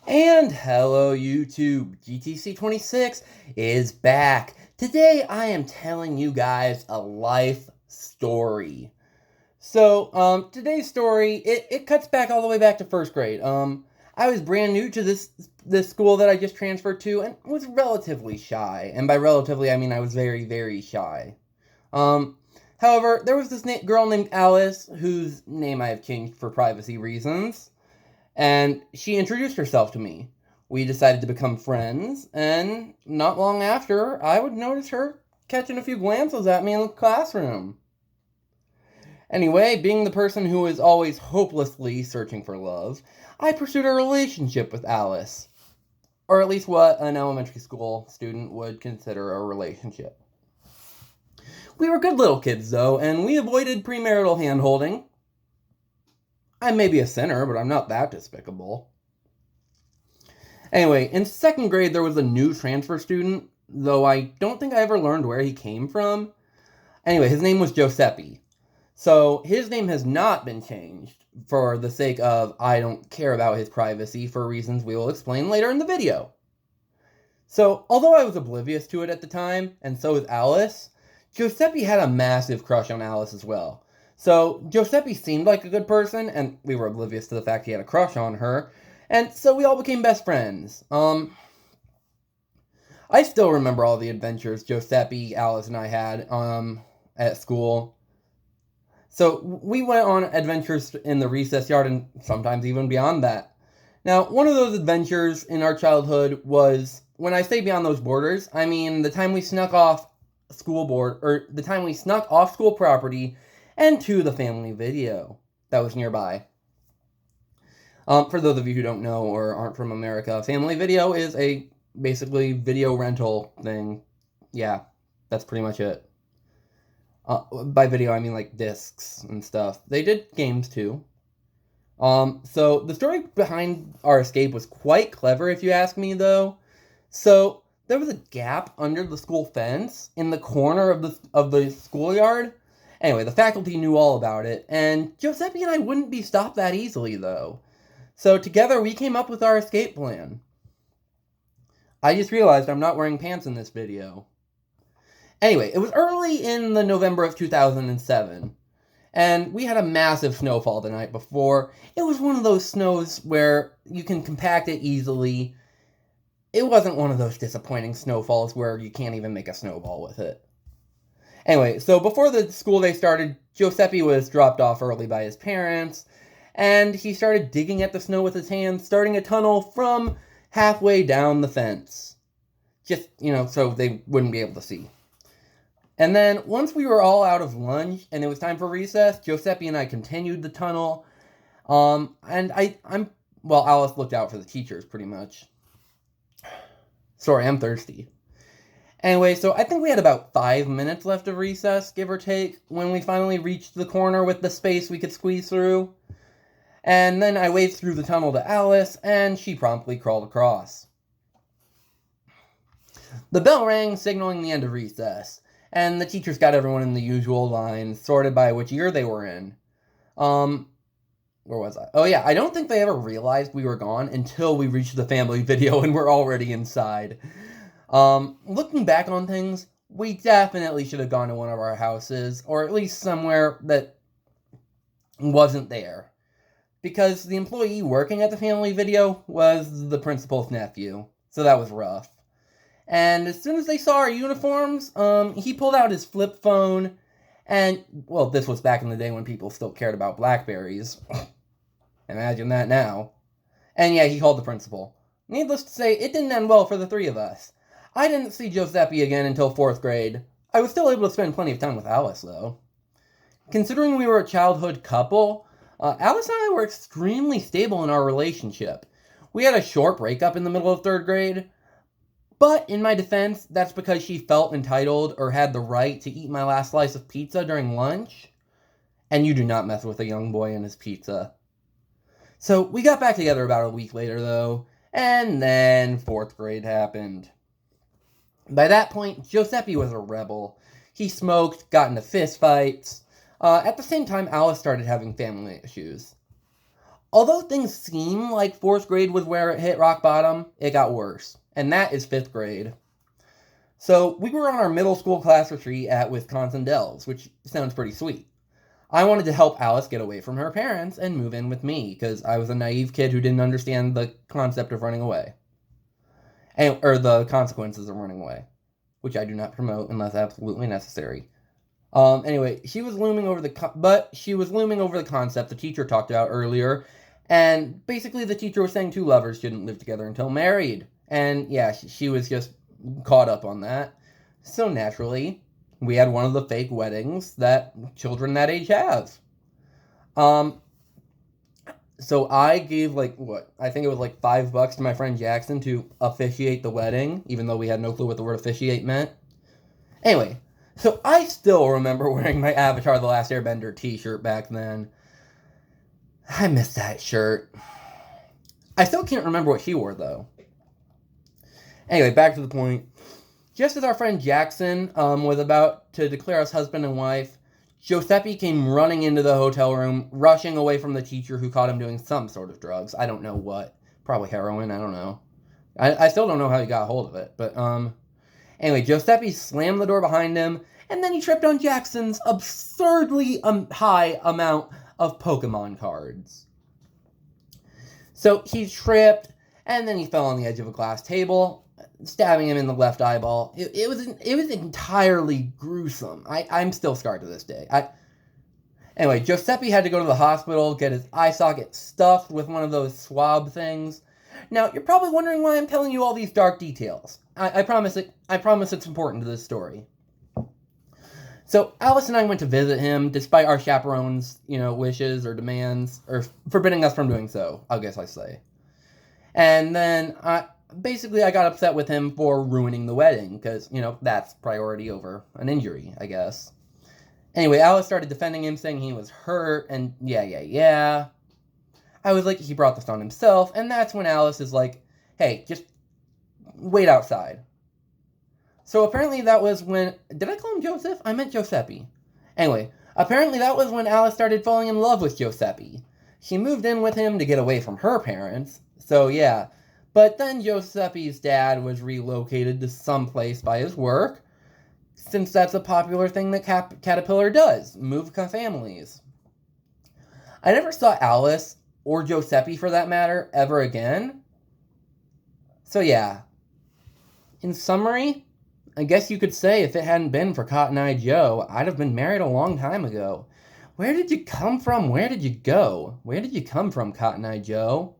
And hello YouTube, GTC26 is back. Today I am telling you guys a life story. Today's story, it cuts back all the way back to first grade. I was brand new to this school that I just transferred to and was relatively shy. And by relatively, I mean I was very, very shy. Um, However, there was this girl named Alice, whose name I have changed for privacy reasons, and she introduced herself to me. We decided to become friends, and not long after, I would notice her catching a few glances at me in the classroom. Anyway, being the person who is always hopelessly searching for love, I pursued a relationship with Alice. Or at least what an elementary school student would consider a relationship. We were good little kids, though, and we avoided premarital hand-holding. I may be a sinner, but I'm not that despicable. Anyway, in second grade, there was a new transfer student, though I don't think I ever learned where he came from. Anyway, his name was Joeseppi. So his name has not been changed for the sake of I don't care about his privacy for reasons we will explain later in the video. So, although I was oblivious to it at the time, and so was Alice, Joeseppi had a massive crush on Alice as well. So, Joeseppi seemed like a good person, and we were oblivious to the fact he had a crush on her, and so we all became best friends. I still remember all the adventures Joeseppi, Alice, and I had, at school. So, we went on adventures in the recess yard and sometimes even beyond that. Now, one of those adventures in our childhood was, when I say beyond those borders, I mean the time we snuck off the time we snuck off school property and to the family video that was nearby. For those of you who don't know or aren't from America, family video is a basically video rental thing. Yeah, that's pretty much it. By video, I mean like discs and stuff. They did games too. So the story behind our escape was quite clever, if you ask me, though. So there was a gap under the school fence in the corner of the schoolyard. Anyway, the faculty knew all about it, and Joeseppi and I wouldn't be stopped that easily, though. So together we came up with our escape plan. I just realized I'm not wearing pants in this video. Anyway, it was early in the November of 2007, and we had a massive snowfall the night before. It was one of those snows where you can compact it easily. It wasn't one of those disappointing snowfalls where you can't even make a snowball with it. Anyway, so before the school day started, Joeseppi was dropped off early by his parents, and he started digging at the snow with his hands, starting a tunnel from halfway down the fence. Just, so they wouldn't be able to see. And then, once we were all out of lunch, and it was time for recess, Joeseppi and I continued the tunnel, Alice looked out for the teachers, pretty much. Sorry, I'm thirsty. Anyway, so I think we had about 5 minutes left of recess, give or take, when we finally reached the corner with the space we could squeeze through. And then I waved through the tunnel to Alice, and she promptly crawled across. The bell rang, signaling the end of recess, and the teachers got everyone in the usual line, sorted by which year they were in. Where was I? Oh yeah, I don't think they ever realized we were gone until we reached the family video and we're already inside. Looking back on things, we definitely should have gone to one of our houses, or at least somewhere that wasn't there. Because the employee working at the family video was the principal's nephew, so that was rough. And as soon as they saw our uniforms, he pulled out his flip phone, and, well, this was back in the day when people still cared about Blackberries. Imagine that now. And yeah, he called the principal. Needless to say, it didn't end well for the three of us. I didn't see Joeseppi again until 4th grade. I was still able to spend plenty of time with Alice, though. Considering we were a childhood couple, Alice and I were extremely stable in our relationship. We had a short breakup in the middle of 3rd grade, but in my defense, that's because she felt entitled or had the right to eat my last slice of pizza during lunch. And you do not mess with a young boy and his pizza. So we got back together about a week later, though, and then 4th grade happened. By that point, Joeseppi was a rebel. He smoked, got into fistfights. At the same time, Alice started having family issues. Although things seem like 4th grade was where it hit rock bottom, it got worse. And that is 5th grade. So we were on our middle school class retreat at Wisconsin Dells, which sounds pretty sweet. I wanted to help Alice get away from her parents and move in with me, because I was a naive kid who didn't understand the concept of running away. Or the consequences of running away, which I do not promote unless absolutely necessary. Anyway, she was looming over the concept the teacher talked about earlier, and basically the teacher was saying 2 lovers shouldn't live together until married. And yeah, she was just caught up on that. So naturally, we had one of the fake weddings that children that age have. So I gave I think it was like $5 to my friend Jackson to officiate the wedding, even though we had no clue what the word officiate meant. Anyway, so I still remember wearing my Avatar The Last Airbender t-shirt back then. I miss that shirt. I still can't remember what she wore, though. Anyway, back to the point. Just as our friend Jackson was about to declare us husband and wife, Joeseppi came running into the hotel room, rushing away from the teacher who caught him doing some sort of drugs. I don't know what. Probably heroin, I don't know. I still don't know how he got a hold of it, but anyway, Joeseppi slammed the door behind him, and then he tripped on Jackson's absurdly high amount of Pokemon cards. So he tripped, and then he fell on the edge of a glass table, stabbing him in the left eyeball. It was entirely gruesome. I'm still scarred to this day. Anyway, Joeseppi had to go to the hospital, get his eye socket stuffed with one of those swab things. Now, you're probably wondering why I'm telling you all these dark details. I promise it's important to this story. So, Alice and I went to visit him, despite our chaperone's, wishes or demands, or forbidding us from doing so, I guess I say. And then, I got upset with him for ruining the wedding, because, that's priority over an injury, I guess. Anyway, Alice started defending him, saying he was hurt, and yeah. I was like, he brought this on himself, and that's when Alice is like, hey, just wait outside. So apparently that was when... Did I call him Joseph? I meant Joeseppi. Anyway, apparently that was when Alice started falling in love with Joeseppi. She moved in with him to get away from her parents, so yeah. But then Joeseppi's dad was relocated to someplace by his work, since that's a popular thing that Caterpillar does, move families. I never saw Alice, or Joeseppi for that matter, ever again. So yeah. In summary, I guess you could say if it hadn't been for Cotton Eye Joe, I'd have been married a long time ago. Where did you come from? Where did you go? Where did you come from, Cotton Eye Joe?